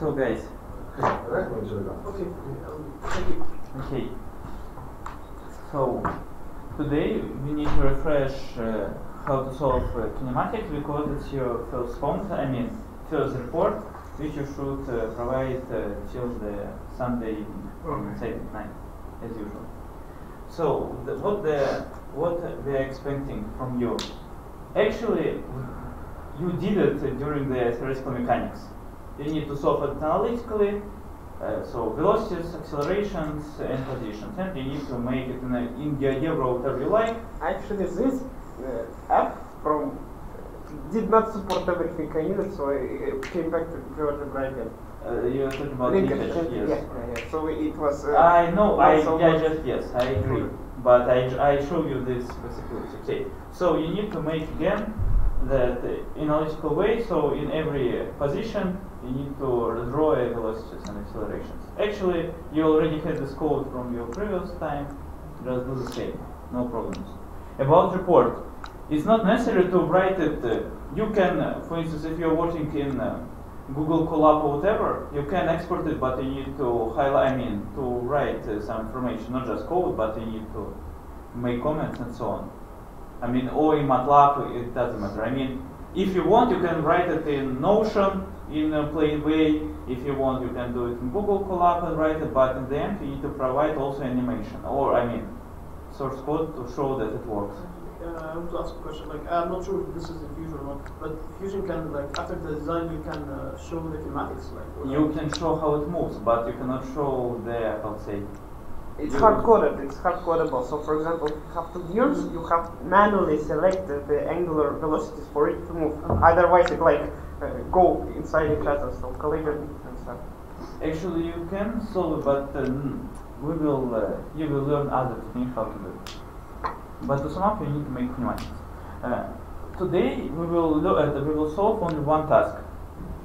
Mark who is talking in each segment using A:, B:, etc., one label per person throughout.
A: So guys, okay. So today we need to refresh how to solve kinematics because it's your first first report, which you should provide till the Sunday evening, say at night, as usual. So what we are expecting from you? Actually, you did it during the theoretical mechanics. You need to solve it analytically, so velocities, accelerations, and positions, and you need to make it in GeoGebra whatever you like.
B: Actually, this app from did not support everything I needed, so I came back to GeoGebra again.
A: You're talking about
B: Linkage,
A: yes.
B: Yeah. So it was.
A: I know. I agree.
B: Good.
A: But I show you this possibility. Okay. So you need to make again that in analytical way. So in every position you need to draw a velocities and accelerations. Actually, you already had this code from your previous time. Just do the same. No problems. About report, it's not necessary to write it. You can, for instance, if you're working in Google Colab or whatever, you can export it, but you need to highlight. To write some information, not just code, but you need to make comments and so on. Or in MATLAB, it doesn't matter. If you want, you can write it in Notion in a plain way. If you want, you can do it in Google Colab and write it, but in the end, you need to provide also animation, or source code to show that it works.
C: I want to ask a question. I'm not sure if this is in Fusion or not, but Fusion can, after the design, you can show the kinematics.
A: You can show how it moves, but you cannot show the,
B: It's hard-coded. It's hard-codable. So, for example, if you have 2 gears, you have manually select the angular velocities for it to move. Otherwise, it go inside each other, so collision and stuff.
A: Actually, you can solve it, but you will learn other techniques how to do it. But to sum up, you need to make kinematics. Today we will solve only one task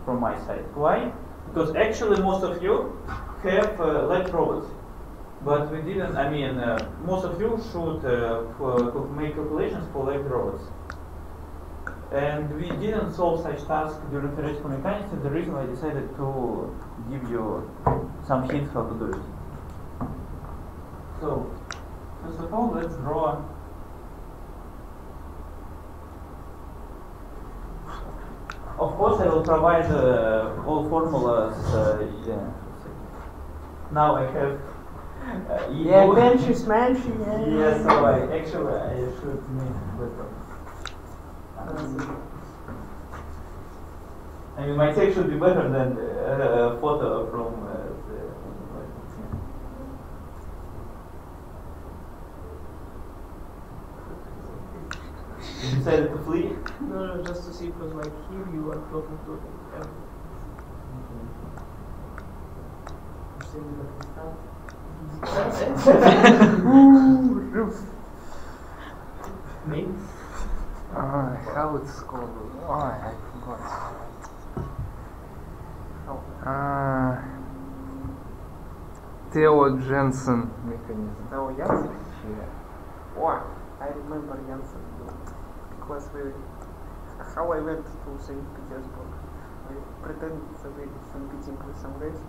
A: from my side. Why? Because actually most of you have light robots, but we didn't. Most of you should make calculations for light robots, and we didn't solve such tasks during theoretical mechanics. And the reason I decided to give you some hints how to do it. So first of all, let's draw. Of course, I will provide all formulas. Now I have.
B: Benchy, smanchy.
A: Yes, so I should make better. My text should be better than a photo from You decided to flee?
C: No, just to see, because here you are talking to
B: Me?
D: How it's called? I forgot. Theo Jensen mechanism.
B: Theo Jensen?
D: Yeah.
B: Oh, I remember Jensen. Because how I went to St. Petersburg, I pretended to be some meeting with some guys.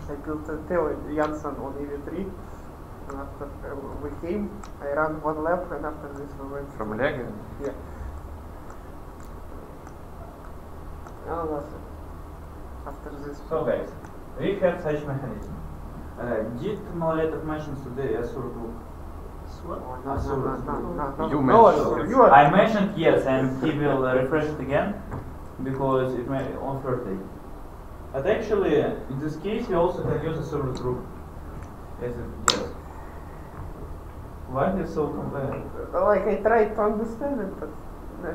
B: I built a Theo Jensen on EV3, and after we came, I ran 1 lap, and after this we went
D: From Lego?
B: Yeah. Oh, that's it. After this.
A: So guys, we have such mechanism. Did Malaretov mention today a Sur group?
B: No.
D: You mentioned
B: You are.
A: I mentioned yes, and he will refresh it again because it may on Thursday. But actually, in this case, we also can use a service group. Yes. Why is it so complex?
B: I tried to understand it, but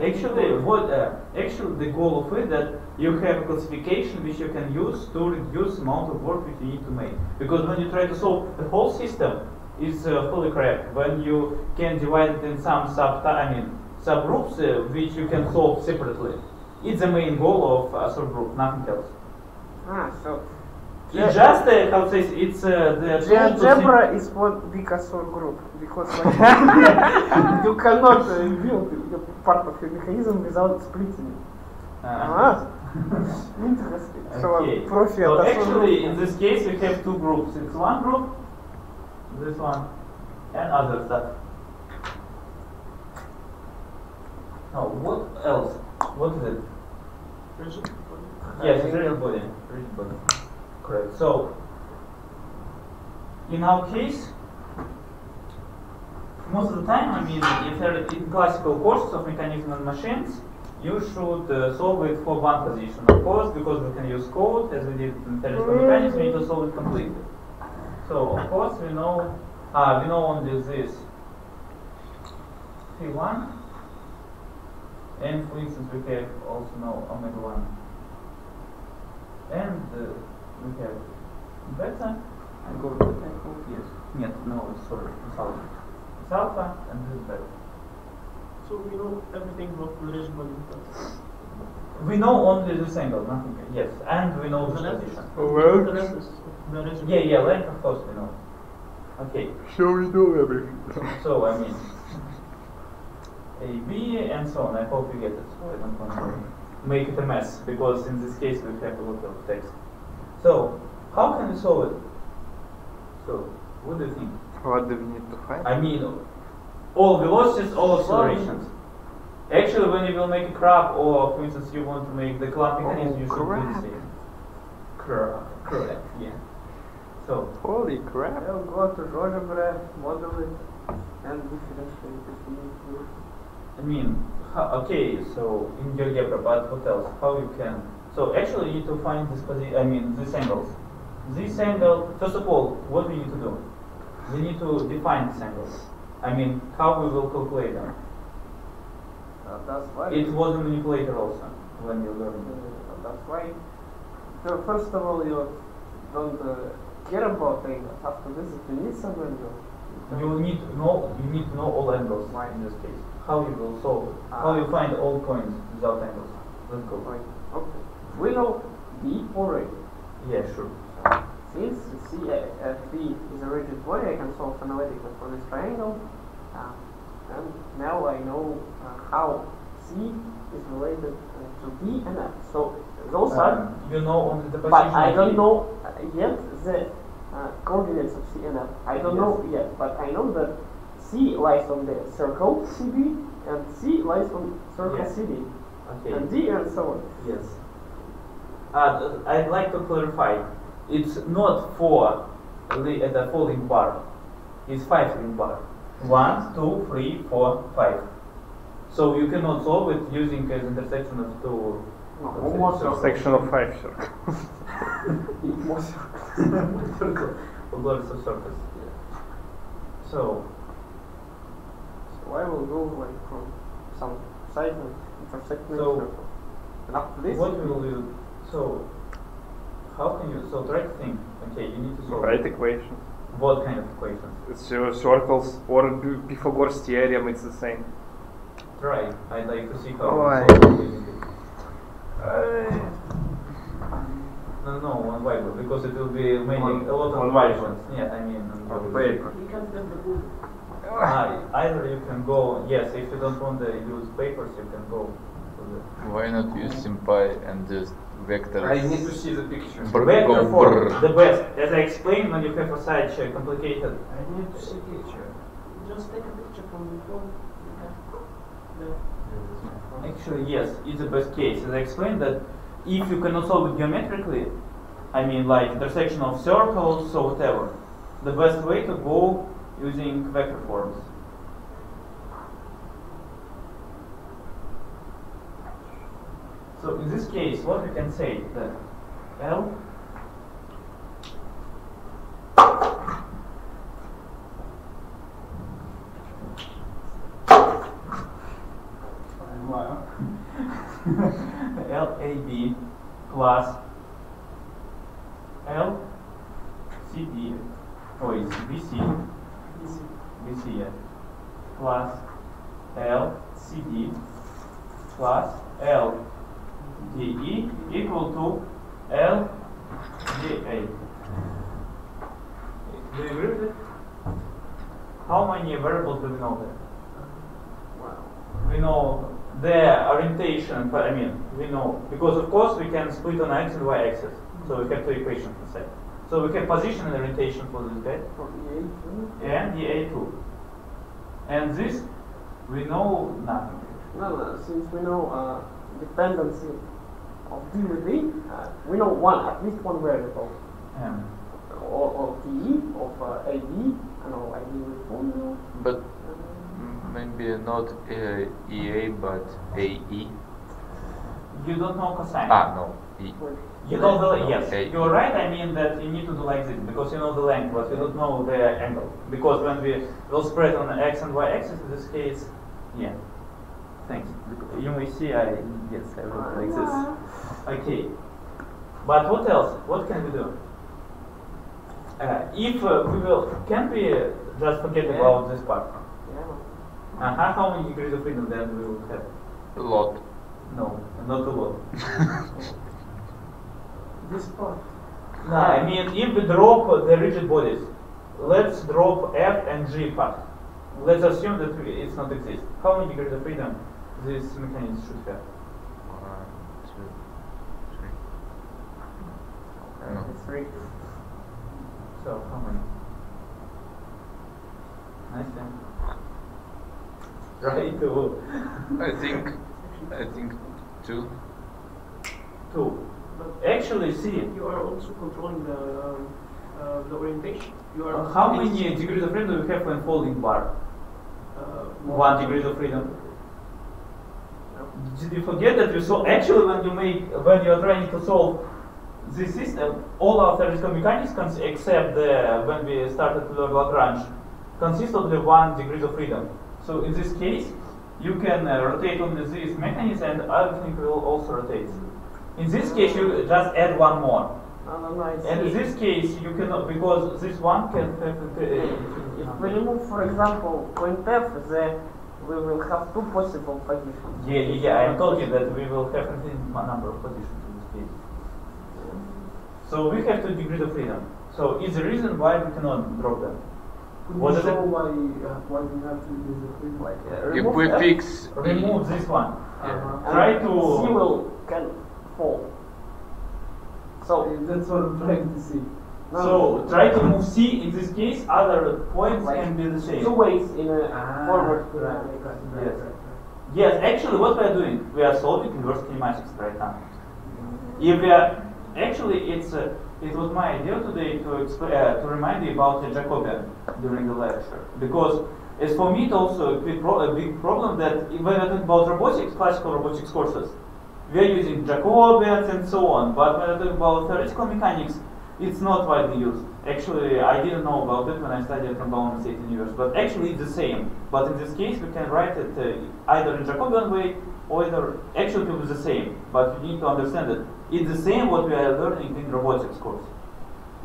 A: actually the goal of it that you have a classification which you can use to reduce the amount of work which you need to make. Because when you try to solve the whole system, it's fully crap. When you can divide it in some subgroups which you can solve separately, it's the main goal of a subgroup, nothing else.
B: So
A: it's just it's the
B: GeoGebra is one big Azure group because you cannot build part of your mechanism without splitting it. Interesting. So
A: Okay.
B: профи
A: So
B: отошел.
A: actually, in this case, we have two groups. It's one group, this one, and other stuff. Now, what else? What is it?
C: Rigid.
A: Yes, it's rigid body. Rigid body. Correct. So, in our case, most of the time, I mean, if there are in classical courses of mechanism and machines, you should solve it for one position. Of course, because we can use code, as we did in theoretical mechanics, we need to solve it completely. So, of course, we know only this Phi1, and for instance, we have also know omega 1. And we have beta. I go to beta, I hope, yes. No, sorry, it's alpha. It's alpha, and this is beta.
C: So we know everything about the rigid body.
A: We know only this angle, nothing else. Yes, and we know
C: The
A: this
C: length.
A: position.
B: Well,
C: The length is the rigid.
A: Yeah, length of course we know. Okay,
D: So we know everything.
A: so I mean, A, B, and so on. I hope you get it. So I don't want to make it a mess, because in this case we have a lot of text. So, how can we solve it? So, what do you think?
D: What do we need to find?
A: I mean, all velocities, all accelerations. Actually, when you will make a crab, or for instance, you want to make the clamp mechanism, you should do the same. Correct, yeah. So,
D: Holy crap.
B: Well, go to GeoGebra, model it, and differentiate if you need to.
A: I mean, okay, so in GeoGebra, but what else? How you can? So actually, you need to find this these angles. This angle, first of all, what we need to do? We need to define these angles. I mean, how we will calculate them.
B: That's why.
A: It was a manipulator also when you learned.
B: That's why. So first of all, you don't care about angles. After this, if you need some angles,
A: You need to know all angles in this case. How you will solve it? How you find all points without angles? Let's go.
B: Right. Okay. We know B already.
A: Yeah, sure.
B: Since B is a rigid body, I can solve analytically for this triangle. And now I know how C is related to B and F. So those are.
A: You know only the position.
B: But I
A: of
B: don't
A: B.
B: know yet the coordinates of C and F. I don't
A: Yes.
B: know yet, but I know that C lies on the circle CB and C lies on circle
A: Yes.
B: CD
A: Okay.
B: and D and so on.
A: Yes. I'd like to clarify. It's not the four link bar. It's 5 link bar. 1, 2, 3, 4, 5. So you cannot solve it using as intersection of two.
B: More circles.
D: Section of 5 circle.
B: More circles.
A: Lots of surface. So
B: So I will go like from some side and intersect with
A: So,
B: circle. And after this,
A: what we will do? So how can you? So try to think. Okay, you need to solve.
D: Right equation.
A: What kind of equations?
D: It's circles or Pythagoras theorem, it's the same.
A: Try. I'd like to see how
D: Why?
A: you solve it using it. No, on whiteboard, because it will be making a lot of
D: on
A: equations. Yeah, I mean
D: On paper.
C: You can't get the book.
A: Either you can go. Yes, if you don't want to use papers, you can go to the
E: Why not use SymPy and just vectors?
F: I need to see the picture.
A: vector
E: Go
A: form.
E: brr.
A: The best, as I explained, when you have a such a complicated.
F: I need to see picture.
C: Just take a picture from the phone.
A: Actually, yes, it's the best case. As I explained that if you cannot solve it geometrically, I mean like intersection of circles or whatever, the best way to go using vector forms. So in this case, what we can say that L LAB plus LCD, it's BC, yeah, plus LCD plus LDE equal to LDA. Do you agree with it? How many variables do we know there?
B: wow.
A: We know the orientation, but I mean, we know, because of course we can split on x and y axis, so we have two equations inside. So we have position and orientation for this guy,
B: For EA2?
A: and the A2. And this, we know nothing.
B: No, since we know dependency of D with E, we know at least one variable. Or TE of AD, and or AD with formula.
E: But maybe not EA but AE.
A: You don't know cosine.
E: No. E.
A: You know the, yes,
E: Okay.
A: you're right. I mean that you need to do like this because you know the length, but you don't know the angle. Because when we will spread on the x and y axis, in this case, yeah. Thanks. You may see, I wrote like this. Okay. But what else? What can we do? If we will, can we just forget about this part?
B: Yeah.
A: How many degrees of freedom then we will have?
E: A lot.
A: No, not a lot.
C: This part.
A: No, I mean, if we drop the rigid bodies, let's drop F and G part. Let's assume that it's not exist. How many degrees of freedom this mechanism should have?
E: 1, 2, 3. No.
B: It's 3.
A: So, how many? Nice then. Right, two.
E: I think 2.
A: 2. Actually, see,
C: You are also controlling the orientation. You are
A: how many degrees of freedom do we have when folding bar? 1 degree of freedom. Did you forget that we saw actually when you are trying to solve this system, all our theoretical mechanics except when we started to learn Lagrange consist of the 1 degree of freedom. So in this case, you can rotate only this mechanism and everything will also rotate. In this case, you just add one more.
B: No,
A: And in this case, you cannot, because this one can have.
B: If we remove, for example, point F, then we will have 2 possible positions.
A: Yeah, I told you that we will have infinite number of positions in this case. So we have 2 degrees of freedom. So it's the reason why we cannot drop them.
C: Could
A: What
C: you
A: is
C: show
A: it?
C: why we have to use the freedom?
B: Like,
E: If
B: remove
E: we
B: F,
E: fix
A: Remove this one.
C: Uh-huh.
A: Try
B: and
A: to.
B: C can fall. So,
C: That's what I'm trying to see.
A: So try to move C. In this case, other points
B: Like
A: can be the same.
B: 2 ways in a forward.
A: Yes. Yes, actually, what we are doing, we are solving inverse kinematics right now. If we are actually, it was my idea today to remind you about the Jacobian during the lecture, because as for me, it's also a big problem that when we're talking about robotics, classical robotics courses, we are using Jacobians and so on. But when we're talking about theoretical mechanics, it's not widely used. Actually, I didn't know about it when I studied from Bauman State University. But actually, it's the same. But in this case, we can write it either in Jacobian way or either. Actually, it was the same. But you need to understand that it's the same what we are learning in robotics course.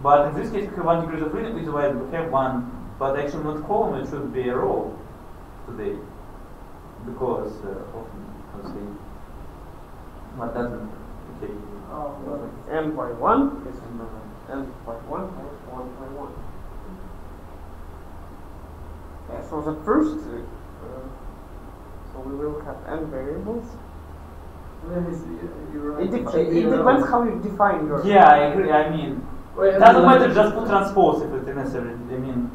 A: But in this case, we have 1 degree of freedom. It's why we have one, but actually not column. It should be a row today because of what doesn't. Okay.
B: M by 1 is M by 1 plus 1 by 1. Yeah, so the first, so we will have n variables. It depends how you define your.
A: Yeah, I agree. I mean, doesn't matter. Just put transpose if it's necessary. I mean,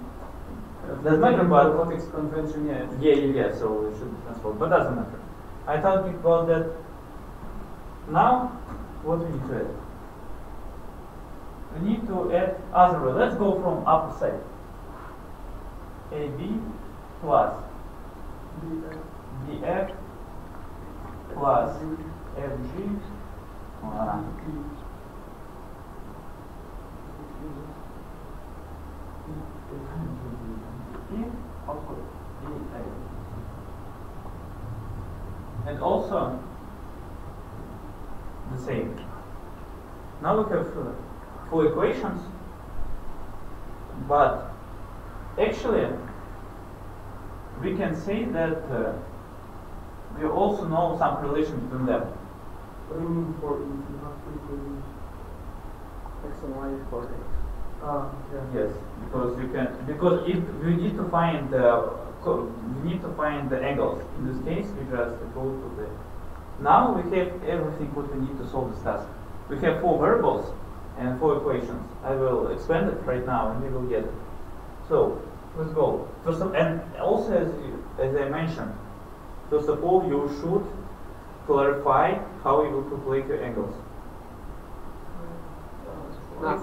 A: doesn't matter. But
C: robotics convention, yeah.
A: yeah. So it should be transpose, but doesn't matter. I thought about that. Now, what we need to add? We need to add other way. Let's go from upper side. AB plus BF plus FG. And also the same. Now we have 4 equations, but actually we can say that we also know some relation between them.
C: What do you mean for each? You have to equations.
B: X and Y coordinates.
C: Yeah.
A: Yes, because if we need to find we need to find the angles. In this case, we just go to the. Now we have everything what we need to solve this task. We have 4 variables and 4 equations. I will expand it right now, and we will get it. So let's go. First of, and also as I mentioned, first of all, you should clarify how you will calculate your angles.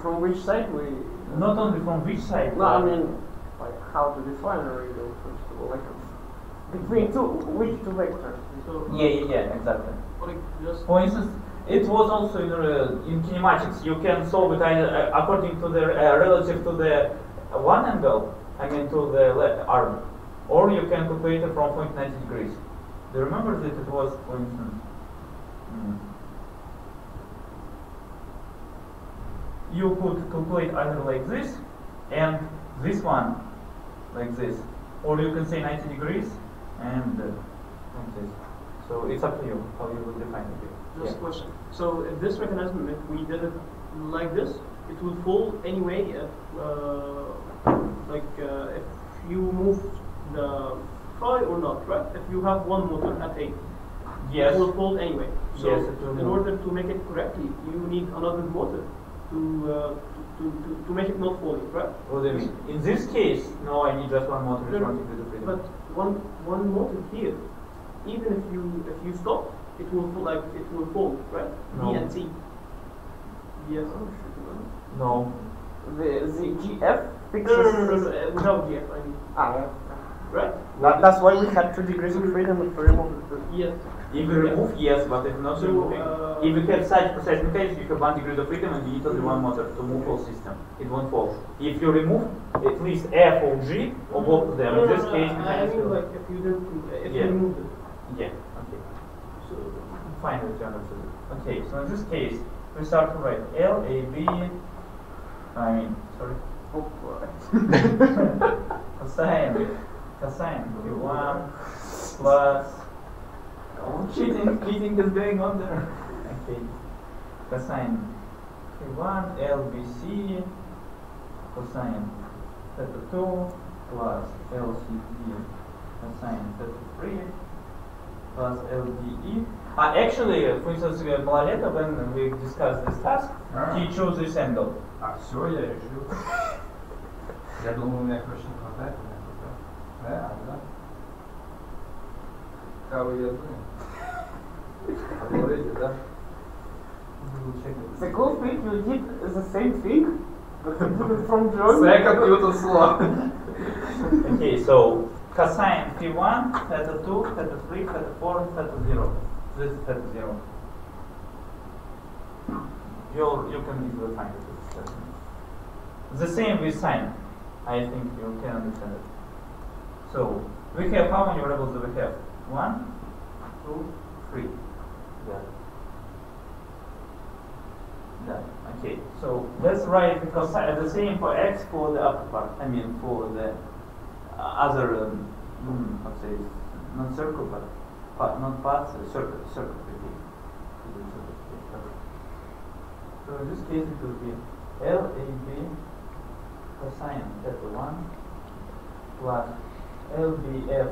B: From which side we?
A: Not only from which side.
B: No, I mean, like how to define a angle first of all, like between which two vectors?
C: So,
A: Yeah, exactly.
C: like just
A: For instance, it was also in kinematics. You can solve it either according to the relative to the one angle, I mean to the arm, or you can calculate it from point 90 degrees. Do you remember that it was, for instance, you could calculate either like this and this one like this, or you can say 90 degrees and like this. So it's up to you how you will define it.
C: just a question. So if this mechanism, if we did it like this, it would fall anyway. If if you move the phi or not, right? If you have one motor at A,
A: Yes.
C: it will fall anyway. So
A: Yes, it will
C: in
A: move.
C: order to make it correctly, you need another motor to make it not falling, right?
A: What do you mean? In this case, no, I need just one motor responding to the freedom.
C: But one motor here, even if you stop, it will fall, it will fall, right?
A: No.
C: B and C. Yes.
A: No.
B: The GF
C: No,
B: fixes.
C: without GF, I mean.
B: Yeah.
C: Right?
B: That's why we had 2 degrees of freedom if we removed it.
C: Yes.
A: If you remove, yes, but if not
C: So,
A: removing, if you have such precise mechanism, you have 1 degree of freedom and you need only one motor to move whole system. It won't fall. If you remove at least F or G or both of them, in this case,
C: I
A: mechanism
C: mean
A: will-
C: like if you didn't, if
A: Yeah.
C: you removed it.
A: Yeah, okay.
C: So,
A: Fine with you understood. Okay, so in this case, we start to write L, A, B, sorry,
B: Oh,
A: cosine Q1 plus, cheating is going on there. Okay, cosine Q1 LBC cosine theta 2 plus LCD cosine theta 3 plus LDE. Actually, for instance, Maloleta, when we discussed this task, he chose this angle.
F: А, все, я решил. Я думал, у меня, короче, не хватает, у меня хватает. Да? How are you doing? Already, да?
B: The cool thing, you did the same thing, but you did it from German.
F: Second Newton law.
A: Okay, so cosine P1, theta 2, theta 3, theta 4, theta 0. This is theta 0. You can easily find it. The same with sine. I think you can understand it. So we have how many variables do we have? 1, 2, 3. Yeah. Okay. So let's write the cosine the same for x for the upper part. I mean for the other let's say not circle but part, not parts, circle. Okay. So in this case it will be LAB cosine theta 1 plus LBF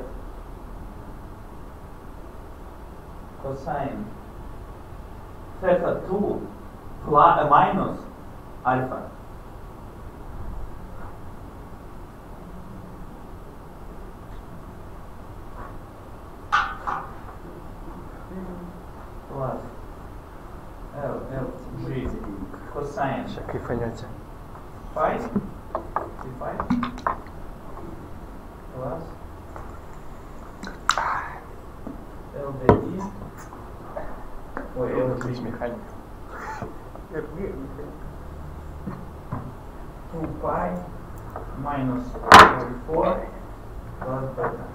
A: cosine theta 2 plus minus alpha. Plus LG cosine
D: Сейчас кайфанете.
A: phi phi plus LDE or
D: Быть
A: LG
D: механик.
A: 2 pi minus 4 plus beta.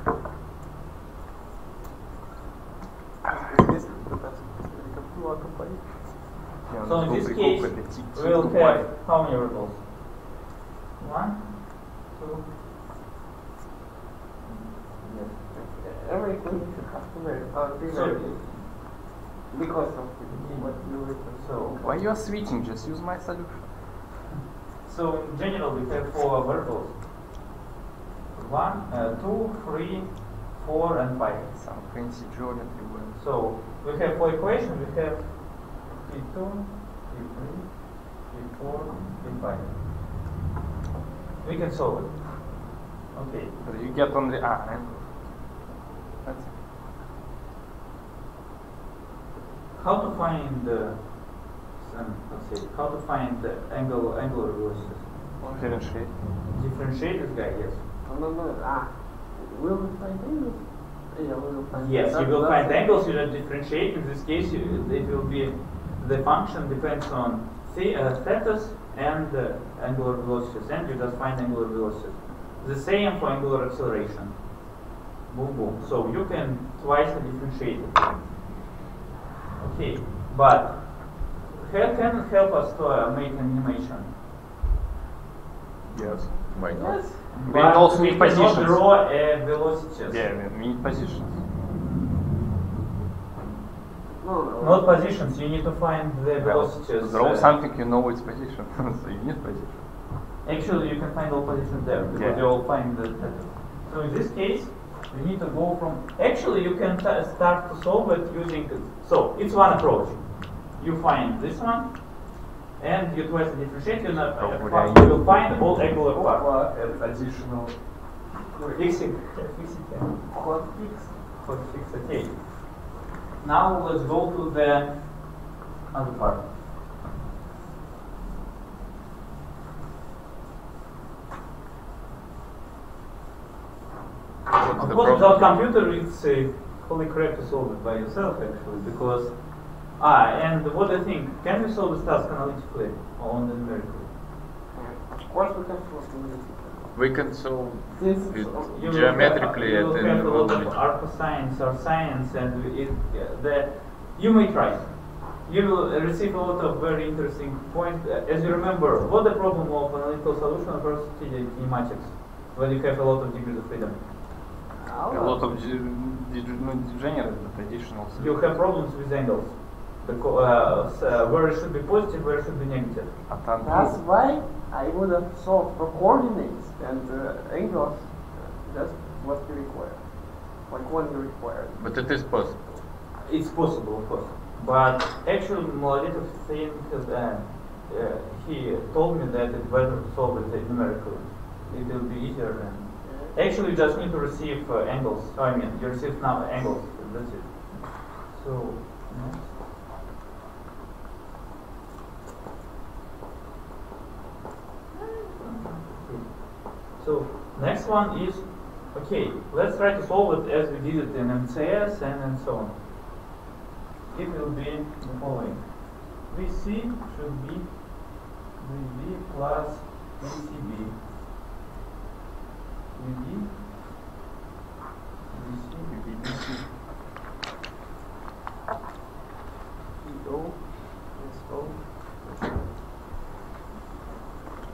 A: So in this case, we will have how many variables? 1, 2. Yes.
B: Everything you have to be
A: So,
B: ready. Because of what you written.
A: so,
D: Why you are switching? Just use my solution.
A: so in general we have 4 variables. 2, 3, 4, and 5.
D: Сам фэнси geometry будет.
A: So we have for equation, we have T2, T3, T4, T5. We can solve it. Okay.
D: You get only that's it.
A: How to find the how to find the angular velocities?
D: Differentiate.
A: Differentiate this guy, yes.
B: No. Will we find angles? Yeah, we will find.
A: Yes, you will
B: that's
A: find
B: it.
A: angles. You don't differentiate. In this case, it will be the function depends on status and angular velocities, and you just find angular velocities. The same for angular acceleration. Boom, boom. So you can twice differentiate it. Okay, but can help us to make an animation.
D: Yes.
E: Might not.
B: Yes.
D: We
A: But
D: also
A: we
D: need
A: cannot
D: positions.
A: draw velocities.
D: Yeah, we need positions.
B: No.
A: Not positions. You need to find the velocities.
D: Draw something you know its position. So you need position.
A: Actually, you can find all positions there because
D: Yeah.
A: you all find the status. So in this case, you need to go from. Actually, you can start to solve it using. So it's one approach. You find this one, and you twice differentiate. You will find all angular part.
D: Additional.
A: Fixing.
B: Hot fix.
A: Hot fix. Okay. Now let's go to the other part.
E: What's
A: Of
E: the
A: course, without
E: problem?
A: computer, it's holy crap to solve it by yourself, actually, because and what I think, can we solve this task analytically or only numerically?
B: Of course, we can solve it.
E: We can solve
B: This is
E: it
A: You
E: geometrically
A: will
E: at
A: have a lot of
E: any
A: arcosines or sines, and you may try. You will receive a lot of very interesting points. As you remember, what the problem of analytical solution of velocity kinematics, when you have a lot of degrees of freedom.
D: A lot of degenerate, but additional.
A: You have problems with angles. Where it should be positive, where it should be negative.
B: That's why I would have solved for coordinates and angles. That's what you require. Like when you require.
E: But it is possible.
A: It's possible, of course. But actually, Molodetov think he told me that it's better to solve it numerically. It will be easier. And actually, you just need to receive angles. I mean, you receive now angles. That's it. So, next. So next one is, okay, let's try to solve it as we did it in MCS and so on. It will be the following. VC should be VB plus VCB. VB, VC,
B: EO, SO.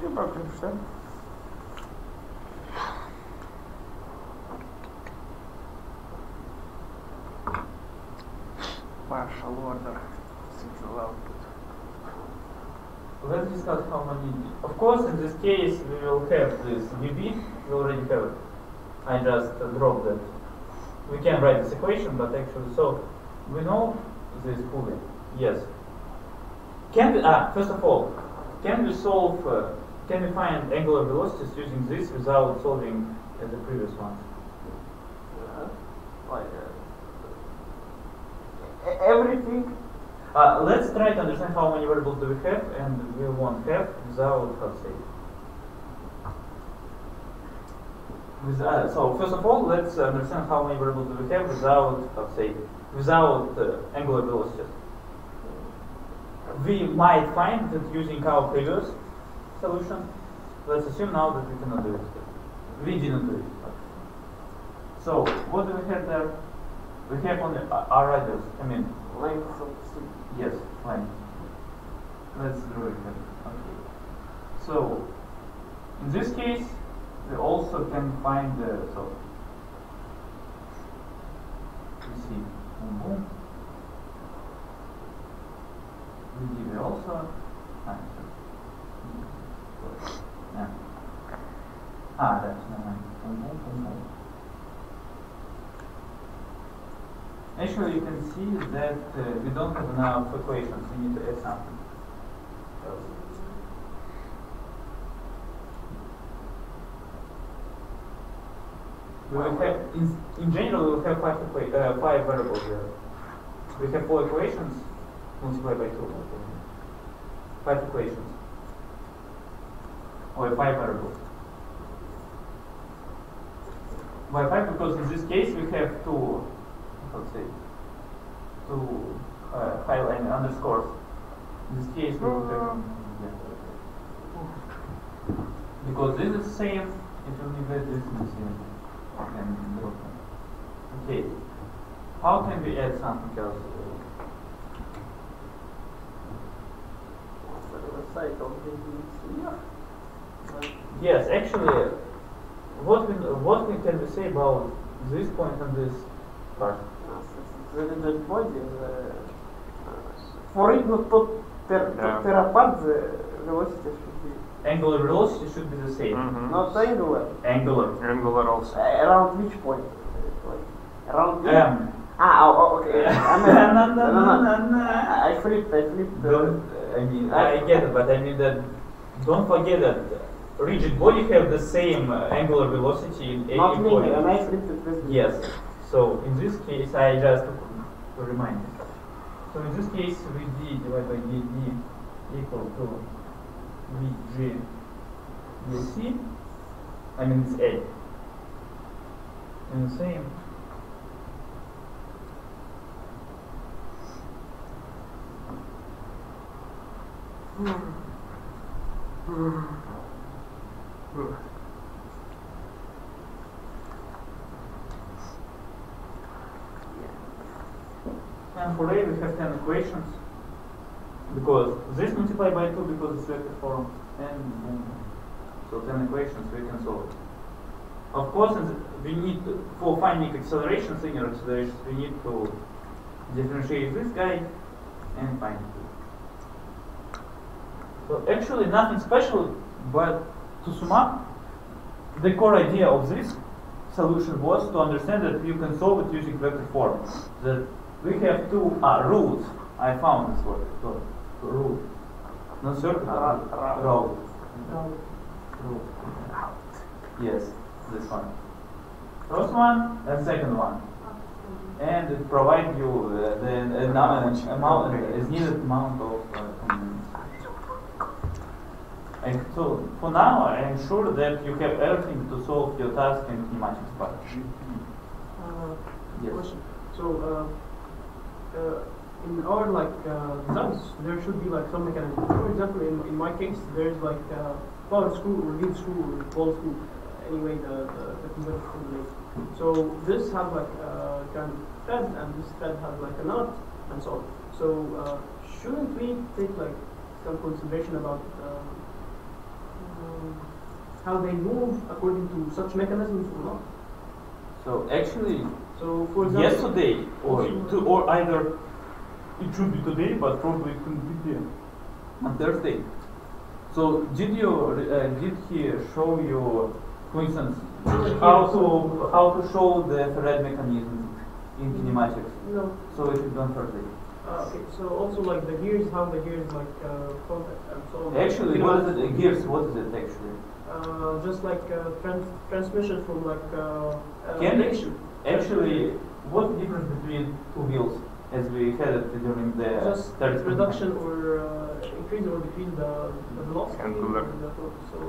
B: You probably understand.
D: Partial order. Central output.
A: Let's discuss how many. Of course, in this case, we will have this VB. We already have it. I just dropped that. We can write this equation, but actually, so we know this fully. Yes. Can we? First of all, can we solve? Can we find angular velocities using this without solving the previous ones?
B: Like everything.
A: Let's try to understand how many variables do we have, and we won't have without, how to say. So first of all, let's understand how many variables do we have without, how to say, without angular velocities. We might find that using our previous solution. Let's assume now that we cannot do it. We didn't do it. So what do we have there? We have only our radius. I mean,
B: Length of C.
A: yes, fine. Let's draw it then. Okay. So, in this case, we also can find the so. We see boom boom. We give also. Yeah. That's no. Boom boom boom. actually you can see that we don't have enough equations. We need to add something else. We will have, in general, we will have five variables here. We have 4 equations multiplied by 2. 5 equations. Or 5 variables. Why 5? Because in this case we have two, let's say, two highline underscores. In this case we will have, because this is the same, it will be that this is the same. Okay. How can we add something else? Yes, actually, what can we say about this point and this part?
B: The body, for it not to terapad, the velocity should be.
A: Angular velocity should be the same.
B: Not angular.
A: Angular.
D: Angular also.
B: Around which point? Like, around
A: M.
B: okay.
A: No.
B: I flipped.
A: I get it, but I mean that. Don't forget that rigid body have the same angular velocity in
B: Not
A: any
B: linear,
A: point.
B: and I flipped it with
A: Yes. So in this case, I just to remind you. So in this case, VD divided by DD equal to VG DC. I mean it's A. And the same. And for A we have 10 equations, because this multiplied by 2 because it's vector form, and so 10 equations we can solve it. Of course, we need for finding accelerations, linear accelerations, we need to differentiate this guy and find it. So actually nothing special, but to sum up, the core idea of this solution was to understand that you can solve it using vector form. That we have two rules. I found this word. So, rule. Not circle, but route. Route. Yes, this one. First one and second one. And it provides you the amount, is needed amount of components. And so for now, I am sure that you have everything to solve your task in kinematics part. Yes.
C: Question. So, in our designs, there should be like some mechanism. For example, in my case, there's like power screw or lead screw or ball screw. Anyway, the converter combination. So this has like kind of thread, and this thread has like a knot, and so on. So shouldn't we take like some consideration about how they move according to such mechanisms or not?
A: So actually,
C: so for example,
A: yesterday or either it should be today, but probably it can be on Thursday. So did he show you, for instance, how to show the thread mechanism in kinematics?
C: No.
A: So it is on Thursday.
C: Okay, so also like the gears, how the gears like contact and so on.
A: Actually, what is it? Gears? What is it actually?
C: Just like transmission from like
A: Can actually, what's the difference between two wheels as we had it during the
C: just
A: third
C: reduction or increase or decrease the velocity?
D: Angular.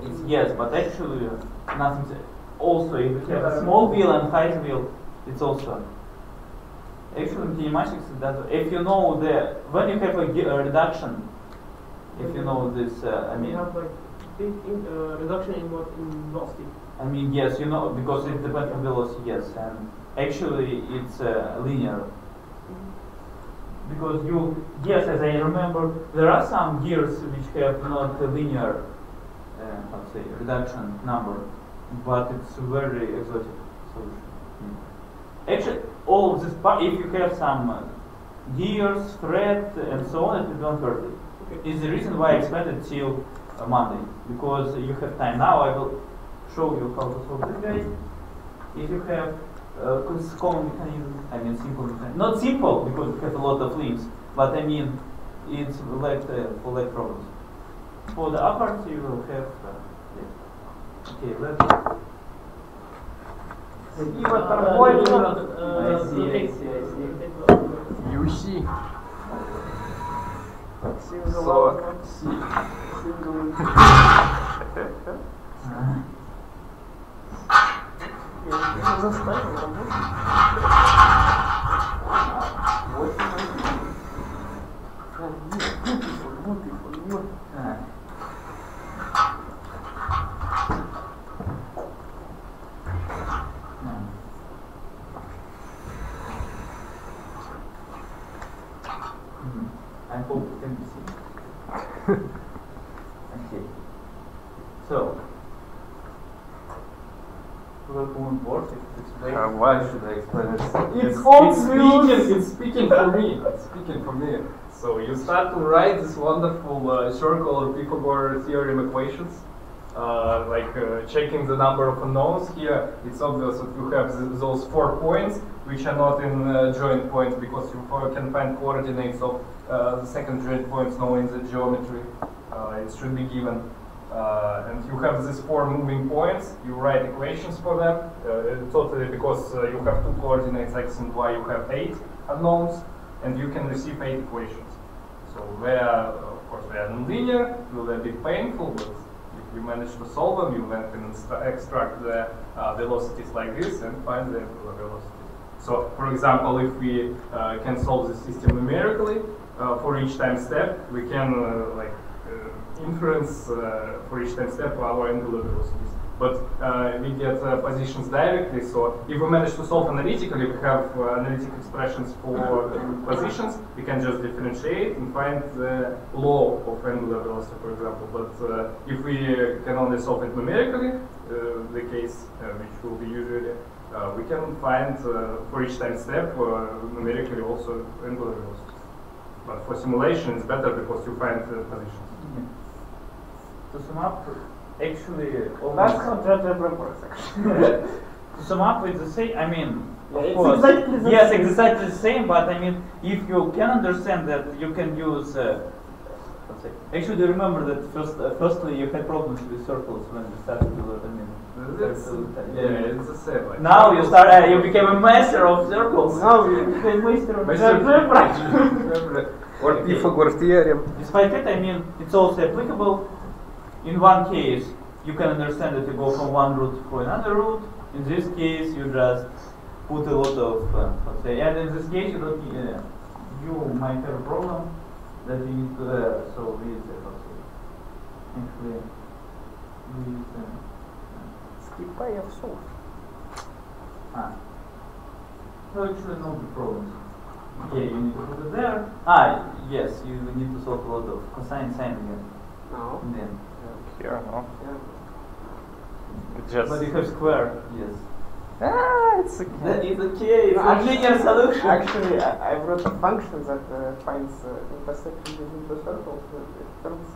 A: It's yes, but actually nothing. Also, if you have a small wheel and high wheel, it's also. Actually, in kinematics, if you know when you have a reduction, if you know this, I mean.
C: You have like big reduction in what in velocity.
A: I mean, yes, you know, because it depends on velocity, yes, and actually it's linear. Because yes, as I remember, there are some gears which have not a linear, let's say, reduction number, but it's a very exotic solution. Actually, all of this part, if you have some gears, thread, and so on, it will be on Thursday.
C: Okay.
A: Is the reason why I expanded till Monday, because you have time. Now I will show you how to solve this guy. If you have common mechanism. I mean simple mechanism. Not simple because it has a lot of limbs, but I mean it's like for leg problems. For the upper, you will have. Okay, let's.
B: I see.
D: You see.
B: Single Я заставил работать. Вот.
A: I hope it can be seen. Okay. So, welcome board.
D: Why should I explain it?
B: It's
D: speaking for me. It's speaking for me. So you start to write this wonderful circle or Pythagorean theorem equations, checking the number of unknowns. Here it's obvious that you have those 4 points which are not in joint points because you can find coordinates of the second joint points known in the geometry. It should be given. And you have these 4 moving points, you write equations for them, totally because you have 2 coordinates x and y, you have 8 unknowns, and you can receive 8 equations. So they are, of course, they are nonlinear, will be a bit painful, but if you manage to solve them, you then can extract the velocities like this and find the velocities. So, for example, if we can solve the system numerically, for each time step, we can inference for each time step our angular velocities. But we get positions directly, so if we manage to solve analytically, we have analytic expressions for positions, we can just differentiate and find the law of angular velocity, for example. But if we can only solve it numerically, the case which will be usually, we can find for each time step numerically also angular velocities. But for simulation, it's better because you find positions.
A: To sum up, actually,
B: That's how GeoGebra works, actually.
A: to sum up, it's the same. I mean,
B: Yeah,
A: of
B: it's
A: course,
B: exactly the
A: yes,
B: same.
A: exactly the same. But I mean, if you can understand that, you can use. Let's say, actually, remember that firstly you had problems with circles when you started to learn. I mean,
D: It's the same. Like
A: now you start. You became a master of circles.
B: Now you became master of GeoGebra.
D: Or Pythagorean theorem.
A: Despite it, I mean, it's also applicable. In one case, you can understand that you go from one route to another route. In this case, you just put a lot of, let's say, and in this case, you don't. You might have a problem that you need to solve with, actually, with.
B: Скипай я в суд.
A: No, actually, no big problems. Okay, you need to put it there. Yes, you need to solve a lot of cosine, sine again.
B: No.
A: And then.
D: Here, no.
B: Yeah.
D: It just.
A: But you have square, yes.
D: It's okay.
A: That is okay, it's
B: No,
A: a linear solution.
B: Actually, I wrote a function that finds intersection between two circles. It turns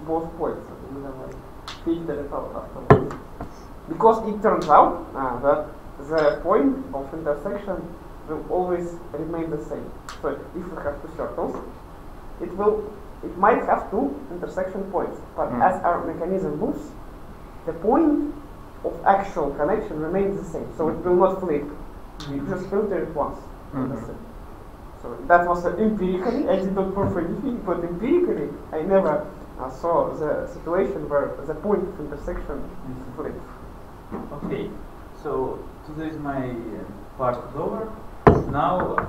B: both points. We have like filter it out afterwards. Because it turns out that the point of intersection will always remain the same. So if we have 2 circles, it might have 2 intersection points, but as our mechanism moves, the point of actual connection remains the same, so it will not flip. You just filter it once. So that was empirically, I did not prove anything, but empirically I never saw the situation where the point of intersection is flipped.
A: Okay, so today my part is over. Now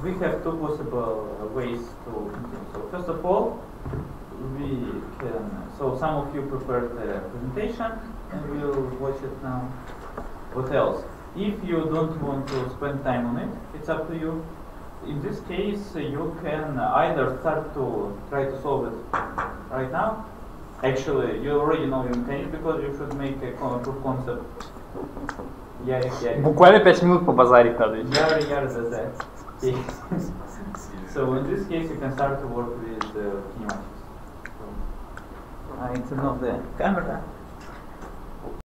A: we have 2 possible ways to continue. So first of all, we can. So some of you prepared the presentation, and we'll watch it now. What else? If you don't want to spend time on it, it's up to you. In this case, you can either start to try to solve it right now. Actually, you already know your mechanism because you should make a proof concept.
D: Буквально 5 минут побазарить надо.
A: Okay. So in this case, you can start to work with kinematics. I turn off the camera.